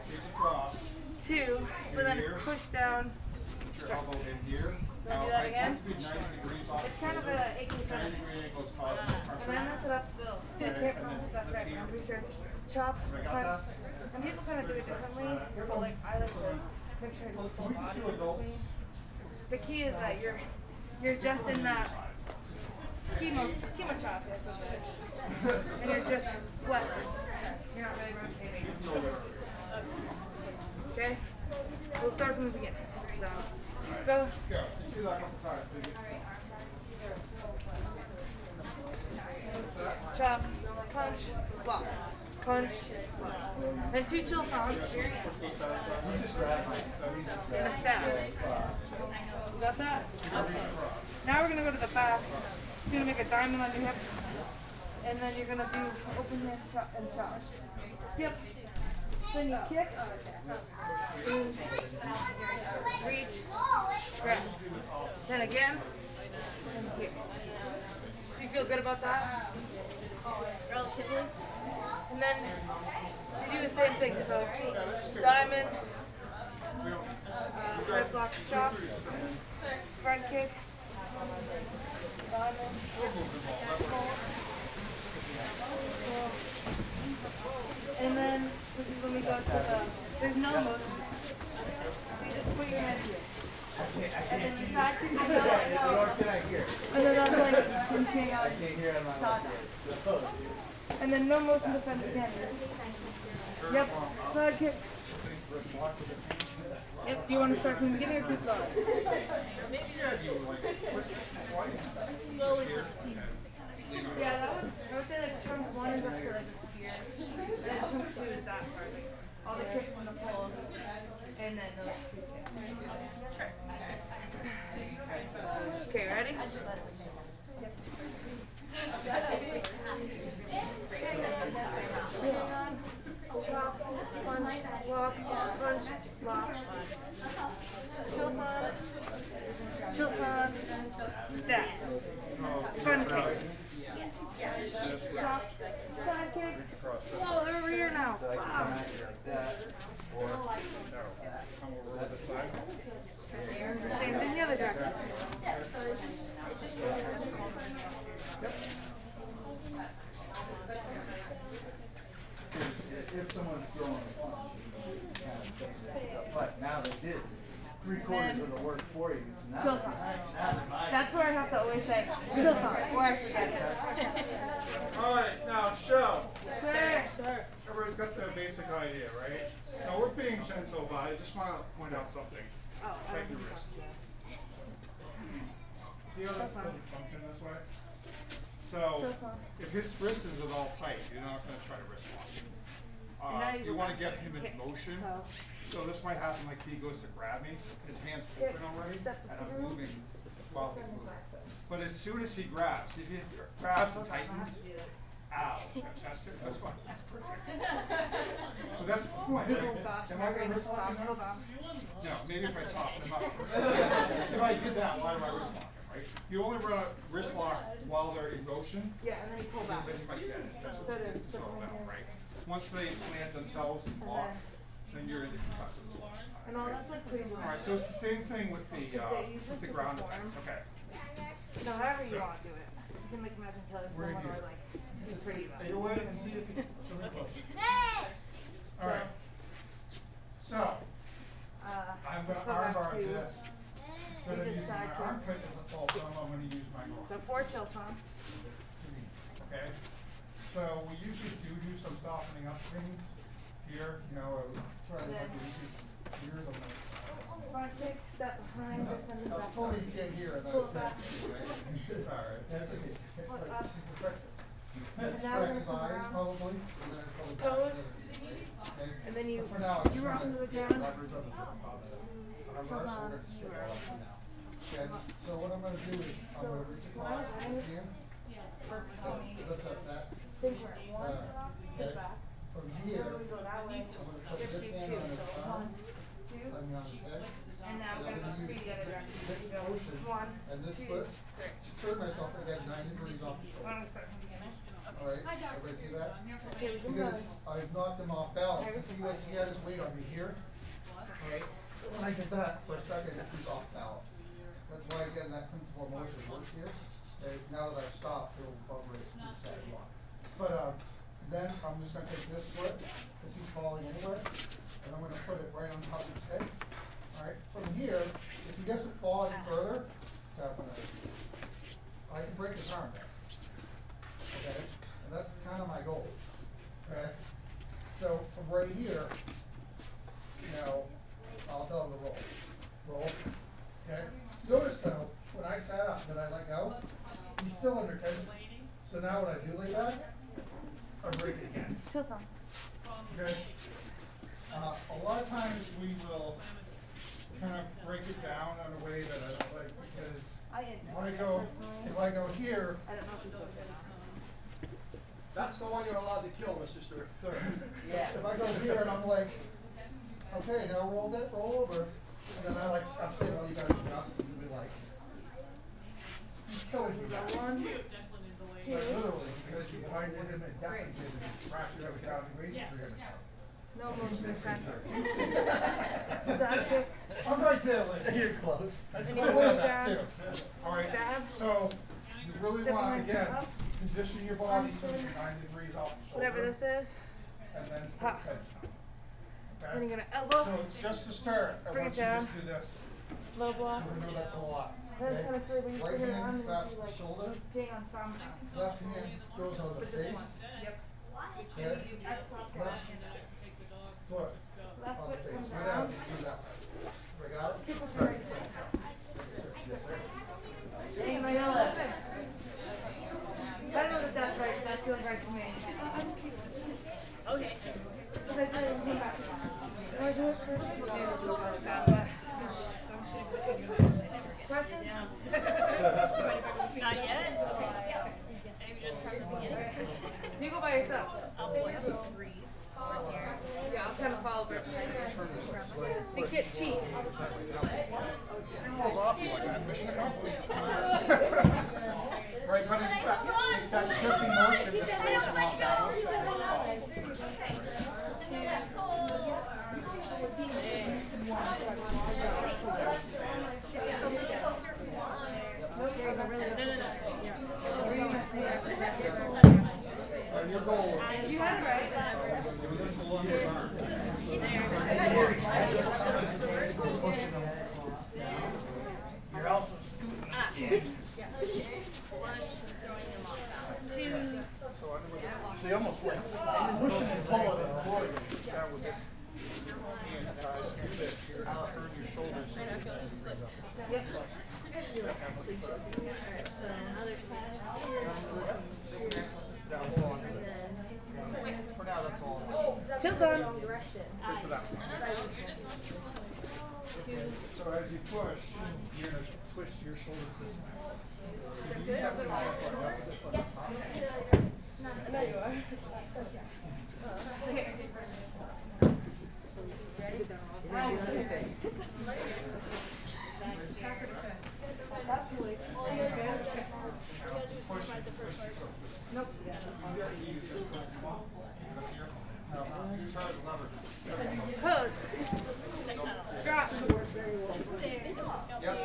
S1: Here's the drop.
S2: 2. So then it's pushed down.
S1: Put your elbow in here.
S2: Wanna do that again?
S1: It needs to be 90 degrees off
S2: It's
S1: the
S2: kind of
S1: shoulder.
S2: a icky
S1: 90
S2: sound.
S1: degree angle is causing
S2: And
S1: pressure.
S2: then mess it up still. See the kick? That's right. I'm pretty sure it's chop, punch. And people kind of do it differently, but like I like to make sure I go full body in between. The key is that you're just in that chemo chop, and you're just flexing. You're not really rotating. Okay? We'll start from the beginning. So go.
S1: Go. Just do that a couple times. So you
S2: Chop, punch, block, punch, block. Then 2 chill songs and a stab. You got that? Okay. Now we're gonna go to the back. It's gonna make a diamond on your hip, and then you're gonna do open hand chop and chop. Yep. Then you kick, reach, grab. Then again, and here. Do you feel good about that? Relatively. And then you do the same thing. So diamond, right block chop, front kick, diamond, and then this is when we go to the, there's no motion. So you just put your hand here. And then you side kick the and then that's like you can't side. And then no motion defense again. Yep, side kick. Yep, do you want to start from the beginning or keep going? Slowly. Yeah, that would, I would say like chunk 1 is up to like a spear. And then chunk 2 is that part. All the kicks and the pulls. And then those 2 kicks. Okay, ready? Chop, punch, block, punch, block. Chill son, stab. Front kick.
S1: Just
S2: Chop. Side kick.
S1: reach across.
S2: Whoa, they're over here now.
S3: So I can
S2: Wow.
S3: come at you like that, or
S1: No, come over to the side.
S2: Same thing the other direction.
S3: if someone's throwing a punch, it's kind of saying that. But now they did 3/4 of the work for you. So now
S2: Chill
S3: they're
S2: sign.
S3: now they're buying.
S2: That's where I have to always say, chill sign, or I forget it.
S1: All right, now show.
S2: Sir.
S1: Everybody's got the basic idea, right? Now we're being gentle, but I just want to point out something.
S2: Oh,
S1: Tighten your wrist. See how this doesn't function this way? So, if his wrist is at all tight, you're not going to try to wrist lock. You want to get him in motion. So this might happen like he goes to grab me, his hand's open already, and I'm moving while he's moving. But as soon as he grabs, if he grabs and tightens, ow, he's got chest here, that's fine, that's perfect. But that's the point, right?
S2: Oh gosh,
S1: Am I
S2: we're
S1: going to
S2: gonna
S1: wrist lock
S2: stop.
S1: him
S2: Hold
S1: now?
S2: on.
S1: No, maybe if I soften him up. If I did that, why do I wrist lock him, right? You only run a wrist lock while they're in motion,
S2: Yeah, and then you pull back.
S1: they might get it, that's
S2: So
S1: what
S2: it
S1: gets
S2: is.
S1: thrown out, right? Once they plant themselves and lock, then you're in the concussive position.
S2: And all that's like pretty
S1: All
S2: much.
S1: right, so it's the same thing with the ground defense, okay.
S2: No, however you want to do it. You can like imagine killing someone or like be pretty bad.
S1: Hey, wait and see if you come in closer. All right. So, I'm going to arm bar this. Instead of using my armpit as a full thumb, I'm going to use my arm.
S2: So 4 chill songs.
S1: Okay? So we usually do some softening up things here. You know, try to like use these ears on the
S2: Front kick, step behind, just send them
S1: I
S2: back.
S1: was told to get here and
S2: Pull it back.
S1: It's all right. That's okay.
S2: Foot up.
S1: She's effective.
S2: And now we're gonna come around.
S1: Probably.
S2: Toes.
S1: Okay.
S2: And then you,
S1: For now,
S2: you were on the ground.
S1: leverage on the armbar, so we're going to skip all that for now. Okay, so what I'm going to do is, I'm going to reach across this hand, lift up that,
S2: Think we're at 1,
S1: okay.
S2: kick back.
S1: From here,
S2: Then we go that way.
S1: I'm going to put
S2: Just
S1: this
S2: do
S1: hand
S2: 2.
S1: on his
S2: So
S1: arm,
S2: 1, 2.
S1: I mean on his head,
S2: And now we're
S1: and I'm
S2: gonna
S1: going to
S2: be
S1: use
S2: the other direction.
S1: this
S2: Go
S1: motion
S2: 1,
S1: and this
S2: 2,
S1: foot
S2: 3.
S1: to turn myself again 90 degrees off the
S2: Why don't
S1: shoulder.
S2: we start from the beginning?
S1: All right, everybody see that?
S2: Okay, we can go.
S1: Because I've knocked him off balance, because he had his weight on me here. Alright, when I did that, for a second, he's off balance. That's why, again, that principle of motion works here. And now that I've stopped, he'll probably reset and lock. But, then I'm just gonna take this foot, because he's falling anyway, and I'm gonna put it right on top of his head. Alright, from here, if he doesn't fall any further, tap on it. I can break his arm there. Okay, and that's kind of my goal. Okay, so from right here, now I'll tell him to roll. Roll. Okay. Notice though, when I sat up, that I let go, he's still under tension. So now when I do lay back, I break it again.
S2: Chill song.
S1: Okay. A lot of times we will kind of break it down in a way that I don't like, because if I go here,
S2: I don't know if he's going to.
S3: That's the one you're allowed to kill, Mr. Stewart.
S1: sorry.
S4: Yeah.
S1: If I go here and I'm like, okay, now roll over, and then I'm saying, well, you guys are nuts, and you'll be like, he's killing me now.
S2: 1, 2.
S1: Like literally, because if I did him and definitely did him, fractured every thousand weights, 300 pounds.
S2: No motion defense.
S1: 260.
S2: Side kick.
S1: I'm right there, Liz.
S3: You're close.
S1: That's
S2: And
S1: what
S2: you
S1: I
S2: push
S1: want that
S2: down.
S1: too. All right,
S2: Stab.
S1: so you really
S2: Step
S1: want,
S2: behind,
S1: again,
S2: up.
S1: position your body so you're 90 degrees off the shoulder.
S2: Whatever this is.
S1: And then
S2: Hop.
S1: tension.
S2: Then
S1: Okay?
S2: you're gonna elbow.
S1: So it's just to start. I
S2: Bring
S1: want
S2: it
S1: you to
S2: down.
S1: just do this.
S2: Low block.
S1: Because I know that's a lot.
S2: That's
S1: Okay?
S2: kind of silly when you
S1: Right
S2: put your arm
S1: hand
S2: and
S1: taps
S2: you
S1: the
S2: like
S1: shoulder.
S2: ping on some.
S1: Left hand goes on the
S2: But just
S1: face.
S2: one. Yep.
S1: Okay?
S2: X pop down.
S1: Left foot
S2: Left
S1: on the
S2: foot
S1: face.
S2: comes
S1: Right out.
S2: down.
S1: Just do that. Bring it out.
S2: Kick with
S1: Turn.
S2: your right foot.
S1: Yes, sir.
S2: Damn, I know that. I don't know that that's right, but that feels right to me. Okay. Because I did it and came back. You want to do it first? We'll do it. Question?
S5: Not yet? Maybe just from the beginning.
S2: You go by yourself.
S5: I'll point up and breathe over here.
S2: Yeah, I'll kind of follow her. See, kid, cheat.
S1: He rolls off you like that. Mission accomplished. Right, but it's that shifting motion that throws them off balance. That makes your goal is
S2: You had it right.
S1: do this along your arm.
S3: You're also scooting the skin. So you almost like pushing and pulling it forward.
S1: Yeah, with this hand, do this here, turn your shoulders. For now, that's all.
S2: Till
S1: Get
S2: done.
S1: to that one. So as you push, you're going to twist your shoulders this way. You have the side foot up with this one. Push yourself.
S2: Nope.
S1: Use her as a lever.
S2: Pose. Drop.
S1: Yep.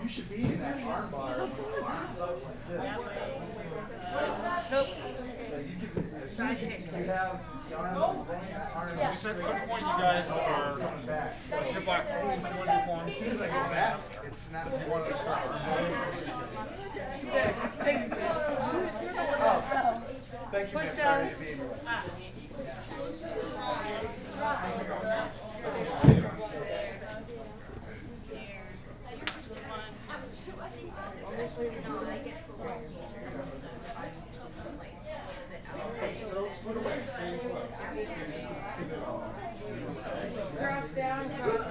S3: You should be in that arm bar with your arms up like this.
S2: Nope.
S3: As soon as you have the arm, that arm
S1: At some point, you guys are
S3: coming back.
S1: you're back. Somebody want to do form?
S3: As soon as I go back, it's not.
S1: You want to start?
S2: Thank you.
S3: Oh, thank you,
S2: Push
S3: man.
S2: down.
S3: Sorry to be here.
S2: Cross down. Cross.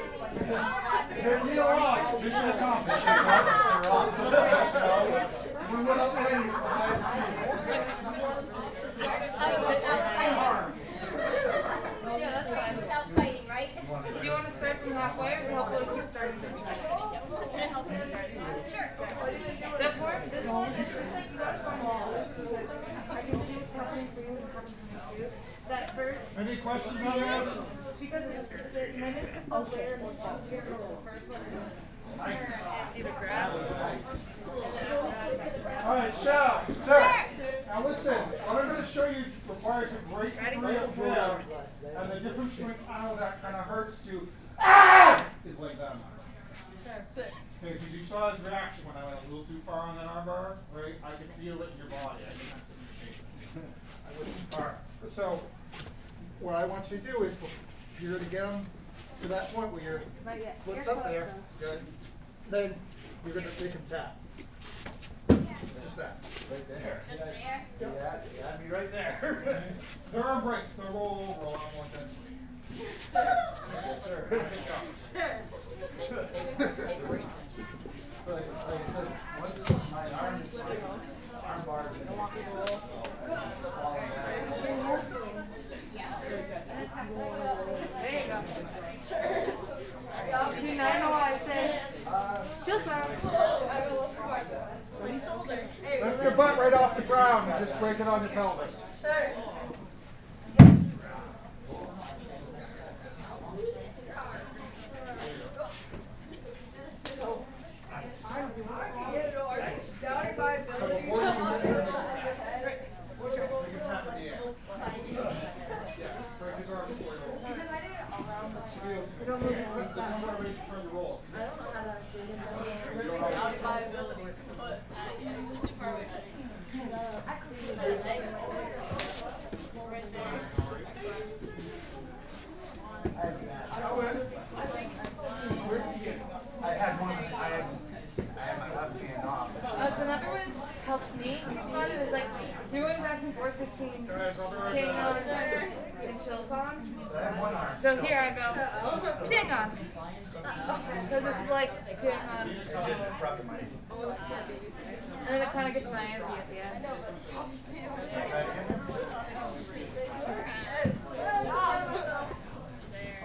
S1: Hey, kneel off. Mission accomplished. They're off. We went up training. It's the highest speed. Arm.
S2: Yeah, that's fine.
S5: Without fighting, right?
S2: Do you want to start from halfway or is it helpful to keep starting?
S5: It helps you start. Sure.
S2: The form, this one is just like you got some balls. I can do something for you and have something to do. That first,
S1: Any questions on this?
S2: because it mimics a layer of first one is
S1: Nice.
S2: do the grabs.
S1: All right, Shao. Sir. Now listen, what I'm going to show you requires a great degree of drill, and the difference between that kind of hurts to is like that. Okay, because you saw his reaction when I went a little too far on that armbar, right? I could feel it in your body. I didn't have to imitate it. I wouldn't. All right. So what I want you to do is you're going to get him to that point where your foot's up there. Good. Then you're going to make him tap. Just that.
S3: Right there.
S5: Just there.
S3: Yeah, you had me right there.
S1: There are breaks. They'll roll over a lot more intensely.
S3: Yes, sir. Like I said, once my arm is arm bars and
S2: There you go. See, now I know why I said, still sound.
S1: Lift your butt right off the ground and just break it on your pelvis.
S2: Doubting my
S1: So
S2: ability.
S1: before you can make it tap. Make it tap in the air. Yeah, break his arm before you roll. Should be able to. There's no more range for the roll.
S4: Doubting my ability, but yeah, it's too far away.
S3: I had my left hand off.
S2: That's another one. helps me is like you're going back and forth between
S1: Guys, I'll be right
S2: King on
S1: back.
S2: and Shilson.
S3: I have one arm.
S2: So here I go. King on. Because it's like King on. And then it kind of gets my antsy at the end.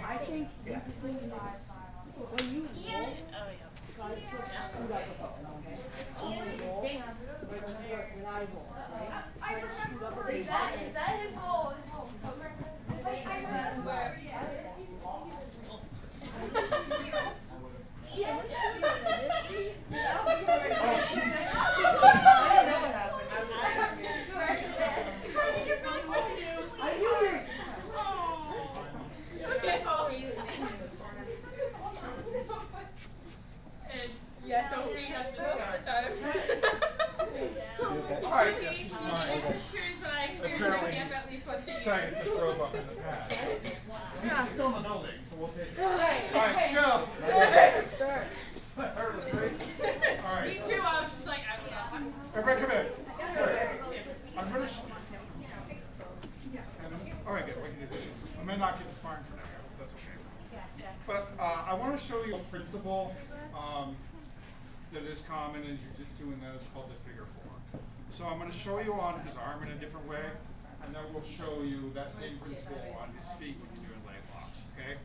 S6: I think when you roll, try to scoot up a bit, okay? When you roll, when I roll, okay? Try to scoot up a bit.
S5: Is that his little cover?
S1: Oh, jeez.
S6: I knew you.
S4: Yes, Sophie has been most of the time.
S1: All right.
S4: I'm just curious what I experienced at camp at least once a year.
S1: Second, just drove up in the pad. He's still in the building, so we'll take it. All right, show. All right.
S4: Me too, I was just like, I don't know.
S1: Everybody come in. Sorry. I'm going to... All right, good. We can do this. I may not get the sparring for now. I hope that's okay. But I want to show you a principle that is common in jiu-jitsu, and that is called the figure four. So I'm going to show you on his arm in a different way, and then we'll show you that same principle on his feet when you're doing leg locks, okay?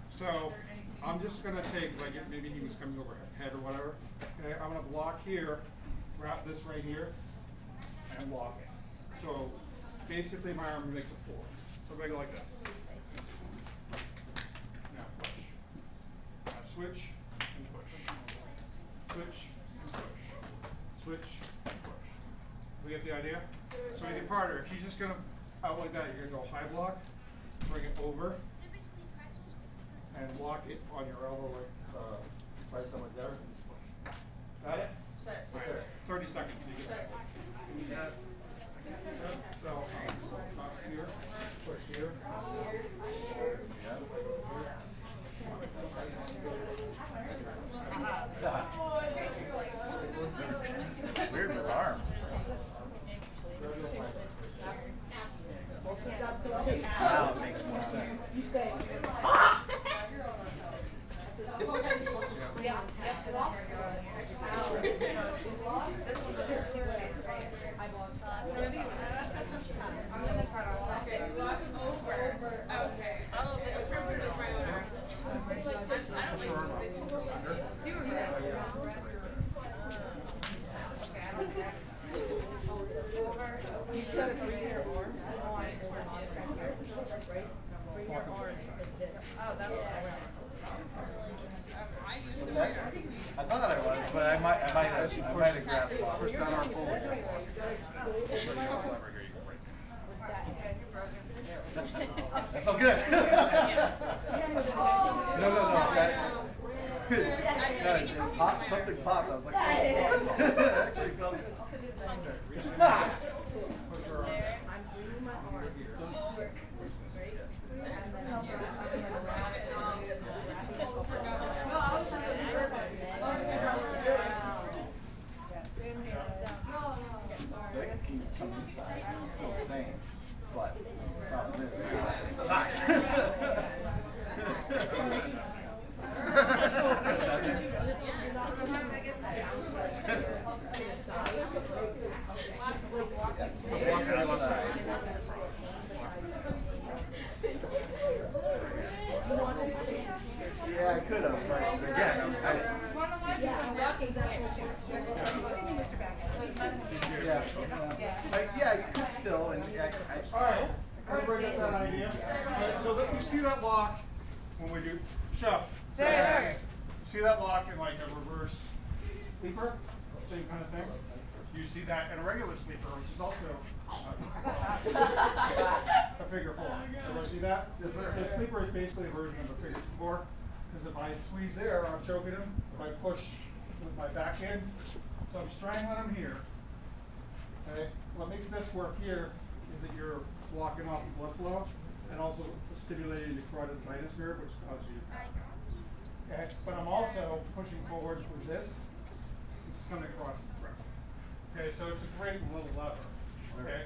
S1: So I'm just going to take, like maybe he was coming over head or whatever. Okay, I'm going to block here, wrap this right here, and lock it. So basically my arm makes a four. So I go like this. Now push. Now switch and push. Switch and push. Switch and push. We get the idea? So make it harder. If he's just going to out like that, you're going to go high block, bring it over, and lock it on your elbow like right somewhere there. Got it?
S5: Sure.
S1: All right, 30 seconds. So you get that. So toss here, push here.
S3: Weird with arms. Now it makes more sense.
S6: You say, instead of bringing your arms, you want to bring your arms back here, right? Bring your arms like this. Oh, that's what I want.
S3: What's that? I thought I was, but I might have grabbed it.
S1: Push that arm forward.
S3: That felt good. No. Something popped. I was like, oh. Actually felt good.
S1: Push your arm.
S6: I'm bringing my arm over, right? And then I'm
S3: So I can keep it from this side. It's still the same, but the problem is it's side. What's that mean? Walking outside. Yeah, I could have, but again, yeah, you could still, and
S1: All right, everybody get that idea? Okay, so that you see that lock when we do shove.
S2: There.
S1: See that lock in like a reverse sleeper, same kind of thing. You see that in a regular sleeper, which is also a figure four. Everybody see that? So sleeper is basically a version of a figure four, because if I squeeze there, I'm choking him. If I push with my back in, so I'm strangling him here. Okay. What makes this work here is that you're blocking off the blood flow and also stimulating the carotid sinus nerve, which causes you to pass out. Okay. But I'm also pushing forward with this, which is coming across the throat. Okay, so it's a great little lever. Okay.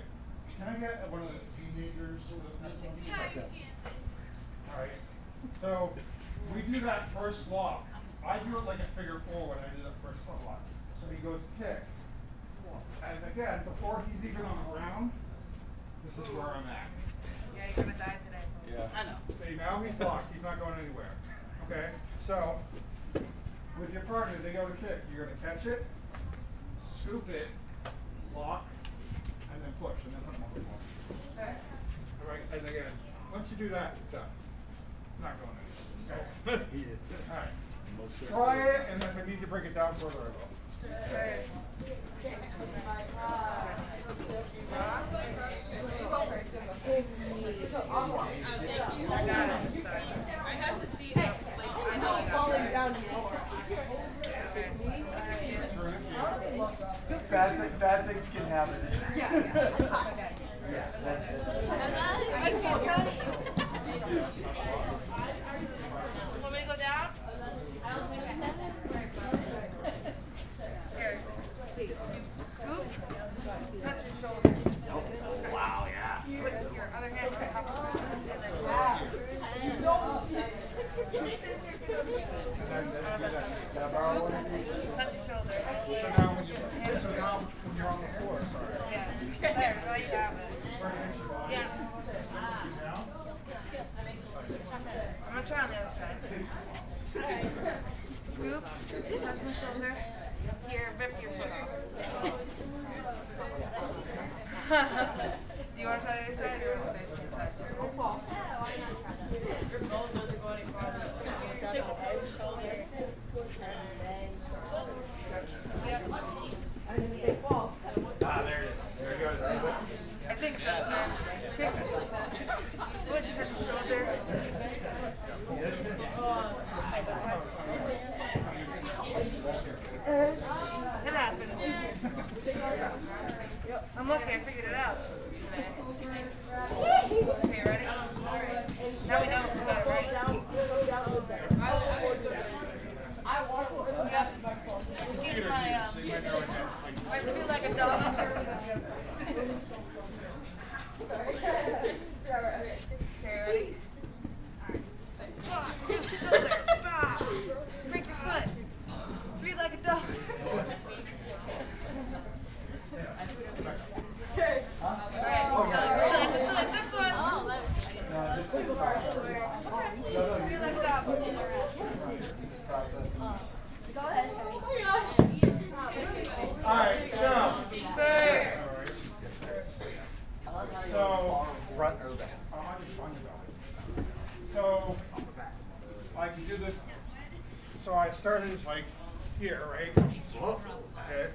S1: Can I get one of the teenagers to listen to this one?
S3: Okay.
S1: All right. So we do that first lock. I do it like a figure four when I do that first lock. So he goes kick. And again, before he's even on the ground, this is where I'm at.
S2: Yeah, you're gonna die today.
S1: Yeah.
S4: I know.
S1: See, now he's locked. He's not going anywhere. Okay? So, with your partner, they go to kick. You're going to catch it, scoop it, lock, and then push, and then put them on the floor.
S2: Okay.
S1: All right? And again, once you do that, it's done. Not going anywhere. Okay? All right. Try it, and then if we need to break it down further, I will.
S2: Okay.
S3: Bad things can happen.
S2: Want me to go down? Here. See. Scoop. Touch your shoulders.
S3: Wow, yeah.
S2: Put your other hand on top of it.
S3: Can I borrow one of these?
S2: Touch your shoulder.
S1: So now when you're on the floor, sorry.
S2: Yeah. There, now you have it. Yeah.
S1: Now?
S2: I'm gonna try on the other side. Scoop. Touch my shoulder. Here, rip your foot off. Do you want to try the other side or want to stay touch?
S4: Your phone doesn't go any farther. Take it to your shoulder.
S3: Ah, there it is. There it goes.
S2: I think so, sir. Kick. Good, touch your shoulder. It happens. I'm lucky I figured it out. Okay, ready? Now we know it's good, right? Yep. Here's my, I feel like a dog. Okay, ready? Stop. Stop. Break your foot. Breathe like a dog. Sure. Alright, so like this one.
S3: No, this is
S2: Breathe like a dog.
S3: processing.
S5: Go ahead. Oh my gosh.
S1: All right, so.
S2: Sir.
S1: So.
S3: Front or back?
S1: So, I can do this. So I started like here, right? Okay.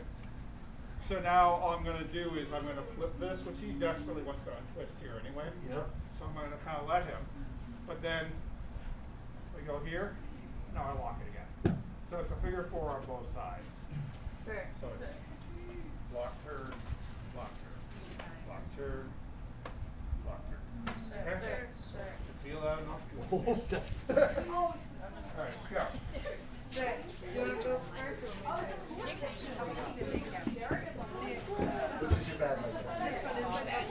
S1: So now all I'm going to do is I'm going to flip this, which he desperately wants to untwist here anyway.
S3: Yep.
S1: So I'm going to kind of let him. But then we go here. Now I lock it again. So it's a figure four on both sides.
S2: Sir.
S1: So it's lock turn, lock turn, lock turn, lock turn. Okay?
S2: Sir.
S1: Feel that enough?
S3: Oh,
S1: All right, go.
S2: Sir. You want to go first?
S3: which is your bad leg?
S2: This one is my bad.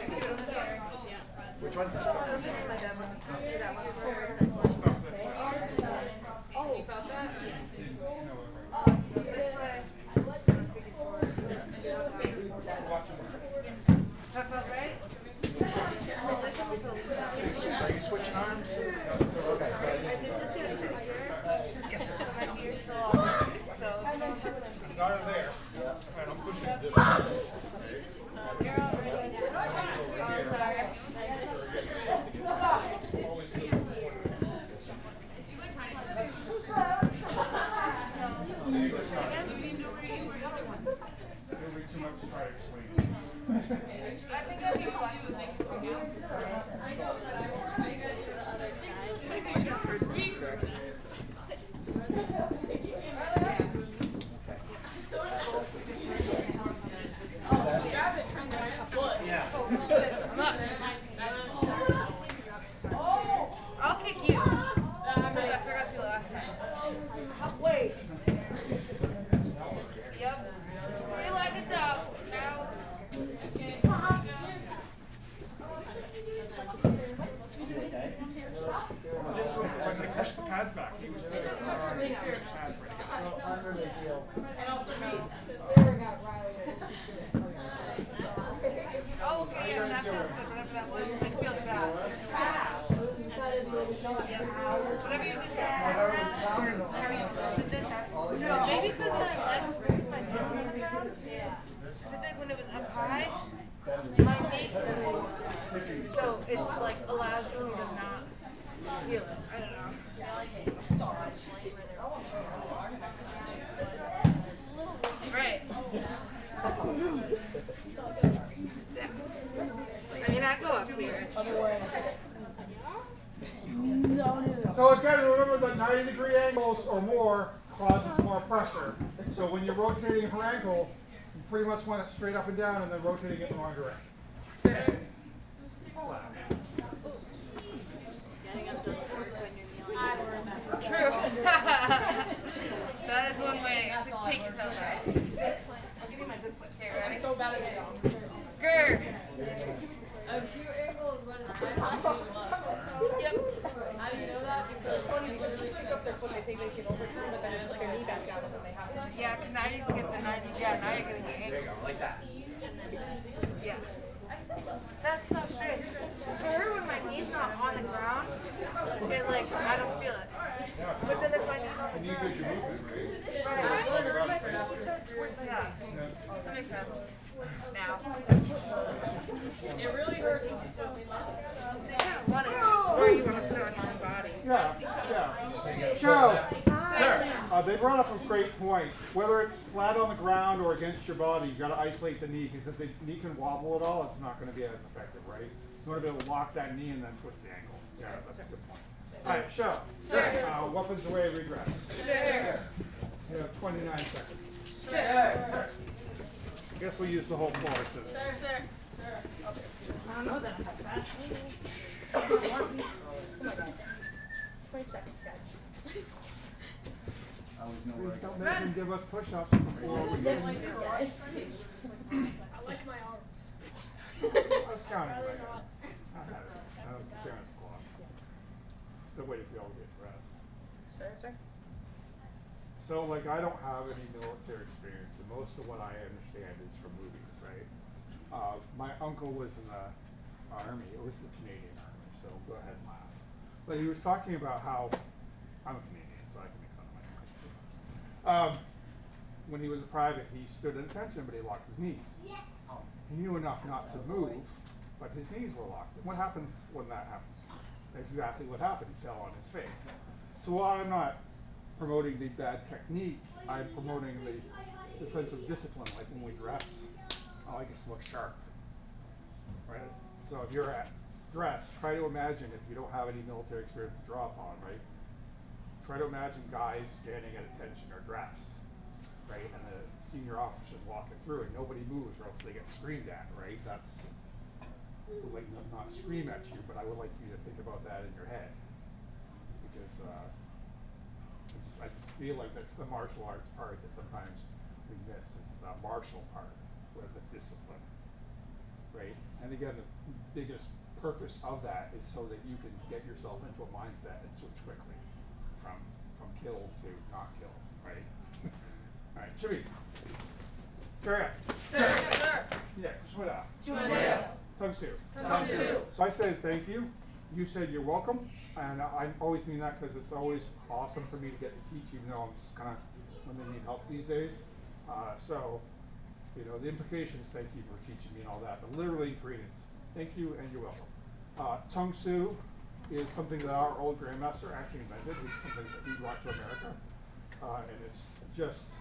S3: Which one?
S2: This is my bad one. That one.
S1: Stuff that.
S2: Oh, you felt that? This way.
S1: Watch it.
S2: That felt right?
S3: Are you switching arms? Okay, so I didn't.
S1: Got her there. And I'm pushing this way. Always do it. It'll be too much to try to explain.
S2: I think I'll use one.
S5: I know, but I gotta do the other
S3: Yeah.
S2: I'll kick you. I forgot to last time.
S6: Wait.
S2: Yep. Feel like a dog.
S3: better they feel.
S4: And also me.
S5: So Sarah got Riley and she's good.
S2: Oh, okay, yeah, that feels good. Whatever that was, it feels bad. Whatever you just got. Maybe because my leg was my knee on the ground. Because I think when it was up high, my knee couldn't. So it like allows me to not feel it. I don't know. Right. I mean, I go up here.
S1: So again, remember that 90-degree angles or more causes more pressure. So when you're rotating her ankle, you pretty much want it straight up and down and then rotating it in the wrong direction.
S2: True. That is one way to take yourself out. I'll give you my good foot. Okay, ready?
S4: I'm so bad at it.
S2: Grr.
S5: A true angle is when it's right on the left.
S2: Yep.
S5: How do you know that? Because
S6: When you pick up their foot, they think they can overturn, but then they put their knee back down and then they have to.
S2: Yeah, because now you can get the 90. Yeah, now you're going to get ankle.
S3: Like that.
S2: Yeah. That's so strange. For her, when my knee's not on the ground, it like, I don't feel it. But then if my knee's on the
S1: You
S2: ground,
S1: get your movement, right?
S2: right, my pinky toe towards my ass. That makes sense. Now.
S4: It really hurts when you tell me that.
S2: So you kind of want it where you want to put it on your own body.
S1: Yeah, yeah. Joe, they brought up a great point. Whether it's flat on the ground or against your body, you got to isolate the knee because if the knee can wobble at all, it's not going to be as effective, right? You want to be able to lock that knee and then twist the ankle. Yeah, that's a good point. All right, Joe. Weapons away, redress. You have 29 seconds. I guess we'll use the whole floor since.
S2: I don't know that I'm that.
S6: 20 seconds, guys.
S3: I always know where I
S1: Please
S3: go.
S1: don't make him give us push-ups before we
S5: Yes, you do, guys. I like my arms.
S1: I was counting. I had it. That was Karen's clock. Still waiting for y'all to get dressed.
S2: Sir?
S1: So, like, I don't have any military experience, and most of what I understand is from movies, right? My uncle was in the Army. It was the Canadian Army, so go ahead and laugh. But he was talking about how, I'm a Canadian, so I can make fun of my country. When he was a private, he stood at attention, but he locked his knees. He knew enough not to move, but his knees were locked. And what happens when that happens? That's exactly what happened. He fell on his face. So while I'm not promoting the bad technique, I'm promoting the sense of discipline, like when we dress. I like us to look sharp, right? So if you're at dress, try to imagine, if you don't have any military experience to draw upon, right? Try to imagine guys standing at attention or dress, right? And the senior officers walking through and nobody moves or else they get screamed at, right? That's, I would like to not scream at you, but I would like you to think about that in your head. Because I just feel like that's the martial arts part that sometimes we miss, is the martial part, where the discipline, right? And again, the biggest purpose of that is so that you can get yourself into a mindset and switch quickly from kill to not kill, right? All right, Jimmy. Carry on.
S5: Sir.
S1: Yeah, swim out. Tang Soo.
S4: Tang Soo.
S1: So I said thank you. You said you're welcome. And I always mean that because it's always awesome for me to get to teach, even though I'm just kind of when they need help these days. So, you know, the implications, thank you for teaching me and all that. But literally ingredients, thank you and you're welcome. Tang Soo is something that our old grandmaster actually invented. It's something that he brought to America. And it's just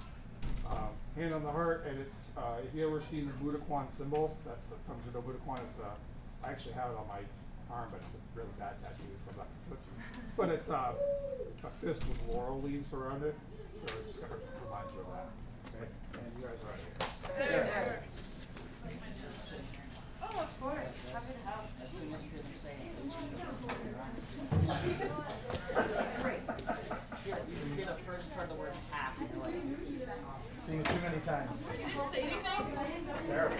S1: hand on the heart. And it's, if you ever seen the Budokan symbol, that's the Tang Soo Do Budokan. It's I actually have it on my arm, but it's a really bad tattoo, so I'm not going to put you. But it's a fist with laurel leaves around it, so it's just going to remind you of that. Okay? And you guys are out of here.
S2: Oh, of course. Happy to help.
S7: As soon as you hear them say it, you hear the first part of the word half, and you're like,
S3: Seen it too many times.
S4: You didn't say anything?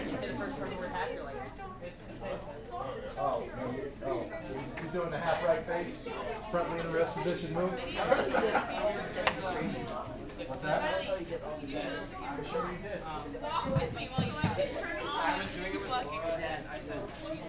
S7: you say the first part of the word half, you're like, it's the same.
S3: Oh, you're doing the half right face, front leaning rest position move. What's that? I'm sure he did.
S5: Walk with me while you like this.
S7: I was doing it with Laura and I said, she's